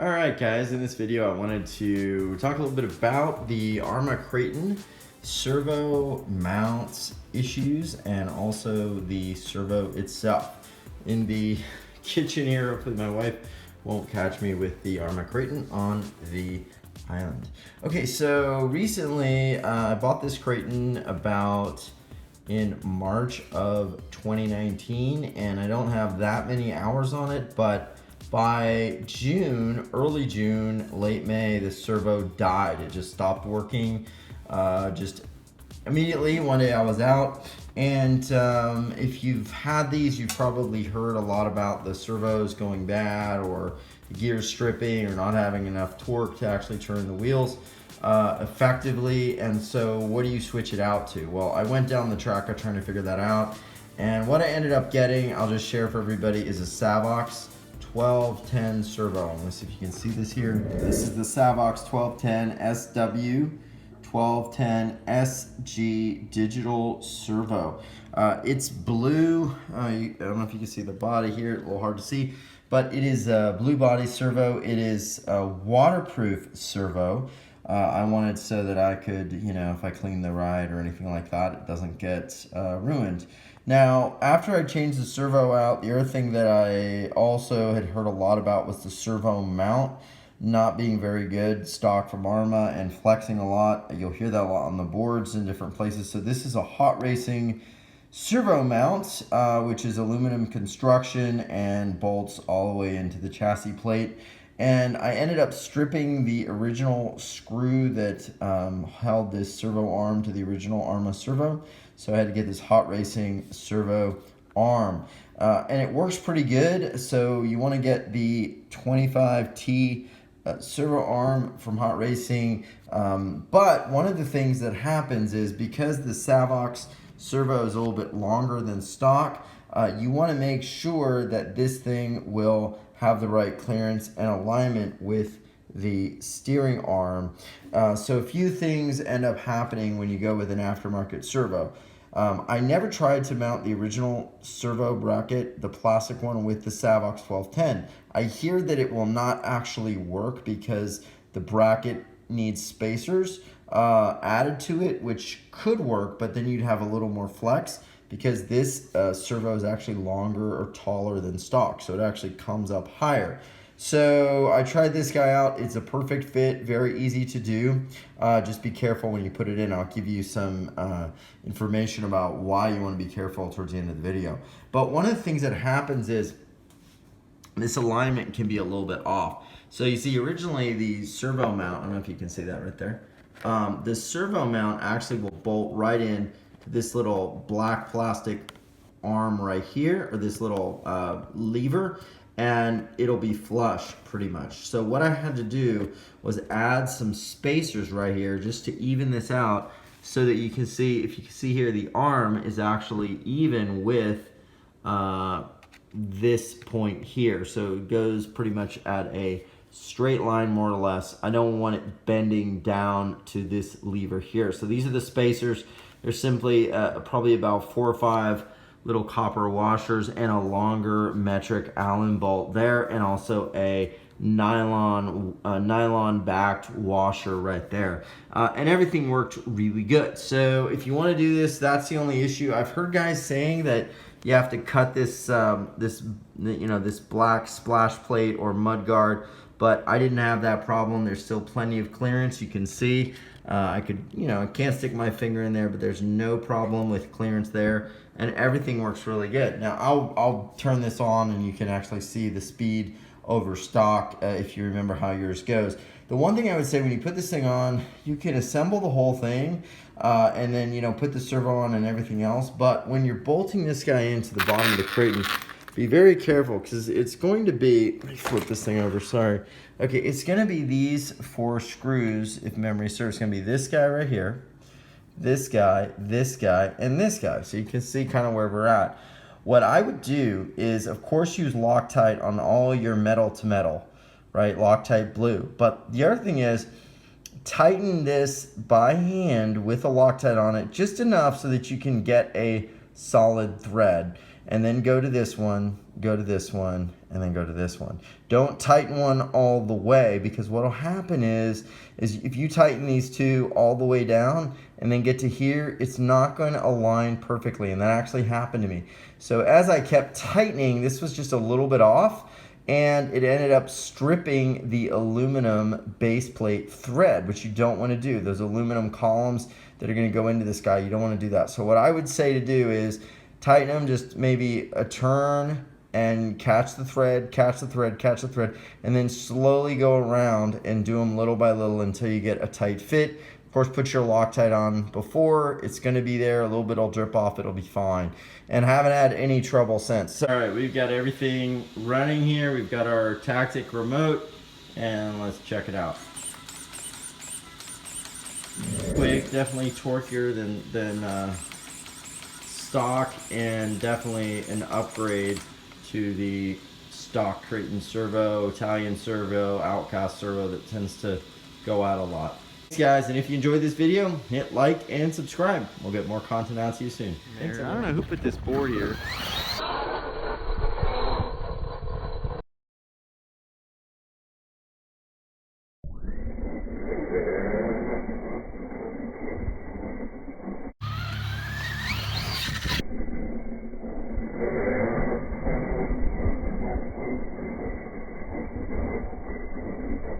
Alright guys, in this video I wanted to talk a little bit about the KRATON servo mounts issues and also the servo itself. In the kitchen here, hopefully my wife won't catch me with the KRATON on the island. Okay, so recently I bought this KRATON about in March of 2019 and I don't have that many hours on it, but by June, early June, late May, the servo died. It just stopped working just immediately. One day I was out, and if you've had these, you've probably heard a lot about the servos going bad or the gears stripping or not having enough torque to actually turn the wheels effectively. And so what do you switch it out to? Well, I went down the track of trying to figure that out, and what I ended up getting, I'll just share for everybody, is a Savox 1210 servo. Let's see if you can see this here. This is the Savox 1210 SW 1210 SG digital servo. It's blue. I don't know if you can see the body here, a little hard to see, but it is a blue body servo. It is a waterproof servo. I wanted so that I could, if I clean the ride or anything like that, it doesn't get ruined. Now, after I changed the servo out, the other thing that I also had heard a lot about was the servo mount not being very good, stock from Arma, and flexing a lot. You'll hear that a lot on the boards in different places. So this is a hot racing servo mount, which is aluminum construction and bolts all the way into the chassis plate. And I ended up stripping the original screw that held this servo arm to the original Arma servo. So I had to get this hot racing servo arm. And it works pretty good. So you want to get the 25T servo arm from hot racing. But one of the things that happens is because the Savox servo is a little bit longer than stock, you want to make sure that this thing will have the right clearance and alignment with the steering arm. So a few things end up happening when you go with an aftermarket servo. I never tried to mount the original servo bracket, the plastic one, with the Savox 1210. I hear that it will not actually work because the bracket needs spacers added to it, which could work, but then you'd have a little more flex because this servo is actually longer or taller than stock, so it actually comes up higher. So I tried this guy out. It's a perfect fit, very easy to do. Just be careful when you put it in. I'll give you some information about why you want to be careful towards the end of the video. But one of the things that happens is this alignment can be a little bit off. So you see originally the servo mount, I don't know if you can see that right there. The servo mount actually will bolt right in to this little black plastic arm right here, or this little lever, and it'll be flush pretty much. So what I had to do was add some spacers right here just to even this out so that you can see, if you can see here, the arm is actually even with this point here. So it goes pretty much at a straight line more or less. I don't want it bending down to this lever here. So these are the spacers. They're simply probably about 4 or 5 little copper washers and a longer metric Allen bolt there, and also a nylon backed washer right there, and everything worked really good. So if you want to do this, that's the only issue. I've heard guys saying that you have to cut this this black splash plate or mud guard, but I didn't have that problem. There's still plenty of clearance. You can see I could, I can't stick my finger in there, but there's no problem with clearance there, and everything works really good. Now I'll turn this on and you can actually see the speed over stock if you remember how yours goes. The one thing I would say, when you put this thing on, you can assemble the whole thing and then put the servo on and everything else, but when you're bolting this guy into the bottom of the KRATON, be very careful because it's going to be, let me flip this thing over, sorry. Okay, it's going to be these 4 screws, if memory serves. It's going to be this guy right here, this guy, and this guy. So you can see kind of where we're at. What I would do is, of course, use Loctite on all your metal to metal, right? Loctite blue. But the other thing is, tighten this by hand with a Loctite on it, just enough so that you can get a solid thread. And then go to this one, and then go to this one. Don't tighten one all the way, because what will happen is if you tighten these two all the way down and then get to here, it's not going to align perfectly, and that actually happened to me. So as I kept tightening, this was just a little bit off, and it ended up stripping the aluminum base plate thread, which you don't want to do. Those aluminum columns that are going to go into this guy, you don't want to do that. So what I would say to do is tighten them just maybe a turn and catch the thread, catch the thread, catch the thread, and then slowly go around and do them little by little until you get a tight fit. Of course, put your Loctite on before. It's going to be there. A little bit will drip off. It'll be fine. And haven't had any trouble since. All right, we've got everything running here. We've got our Tactic remote, and let's check it out. Quick, definitely torquier than stock, and definitely an upgrade to the stock KRATON Servo, Talion Servo, Outcast Servo that tends to go out a lot. Thanks guys, and if you enjoyed this video, hit like and subscribe. We'll get more content out to you soon. Thanks, I don't know who put this board here.